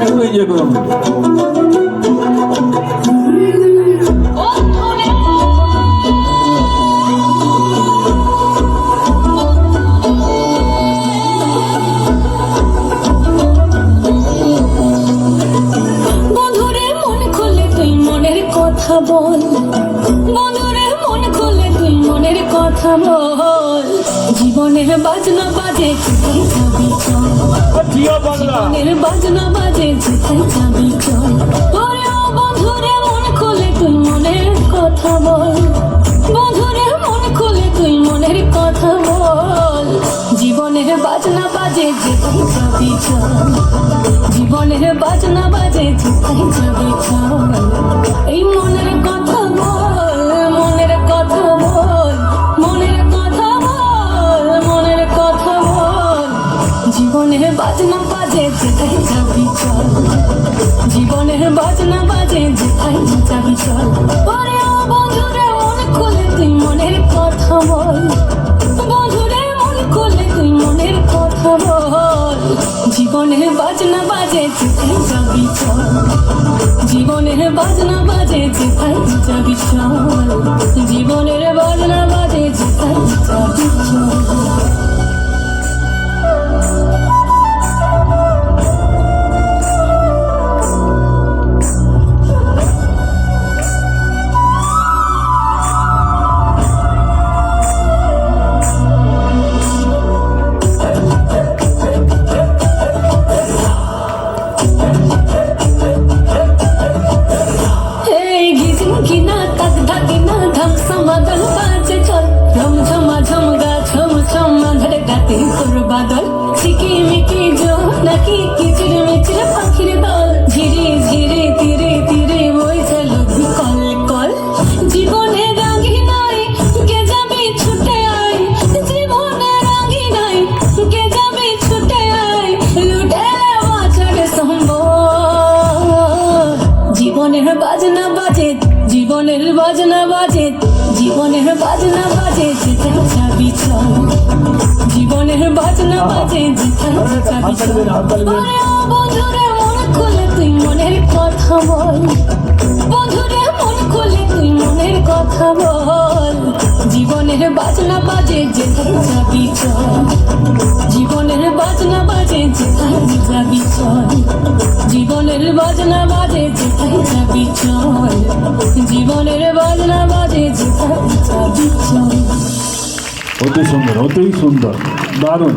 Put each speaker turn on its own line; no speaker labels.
একটু এনজয় করুন।
বল বন্ধুরে মন খুলে তুই মনের কথা বল, জীবনের বাজনা বাজে যেথায় যাবি চল, জীবনের বাজনা বাজে যেথায় যাবি চল। ওরে ও বন্ধুরে মন খুলে তুই মনের কথা বল, বন্ধুরে মন খুলে তুই মনের কথা বল, জীবনের বাজনা বাজে যেথায় যাবি চল, জীবনের বাজনা বাজে যেথায় যাবি চল। এই মনের কথা বল, মনের কথা বল, মনের কথা বল, মনের কথা বল, জীবনের বাজনা বাজে যেথায় যাবি চল, জীবনের বাজনা বাজে যেথায় যাবি চল। ওরে ও বন্ধুরে মন খুলে তুই মনের কথা বল, বন্ধুরে মন খুলে তুই মনের কথা বল, জীবনের বাজনা বাজে যেথায় যাবি চল, জীবনের বাজনা বাজে যেথায় যাবি চল, জীবনের বাজনা বাজে যেথায় যাবি চল। বাদল ঝিকিমিকি জোনাকি কিচির মিচির পাখির দল, ঝিরি ঝিরি তীরে তীরে বইছে লঘু কল কল, জীবনে রাঙি নাই কে যাবি ছুটে আয়, জীবনে রাঙি নাই কে যাবি ছুটে আয়, লুটে বাছার সম্বল, জীবনের বাজনা বাজে, জীবনের বাজনা বাজে, জীবনের বাজনা বাজে যেথায় যাবি চল, জীবনের বাজনা বাজে যেথায় যাবি চল। ওরে ও বন্ধুরে মন খুলে তুই মনের কথা বল, বন্ধুরে মন খুলে তুই মনের কথা বল, জীবনের বাজনা বাজে যেথায় যাবি চল, জীবনের বাজনা বাজে যেথায় যাবি চল, জীবনের বাজনা বাজে যেথায় যাবি চল, জীবনের বাজনা বাজে যেথায় যাবি চল।
অতি সুন্দর, অতি সুন্দর, দারুণ।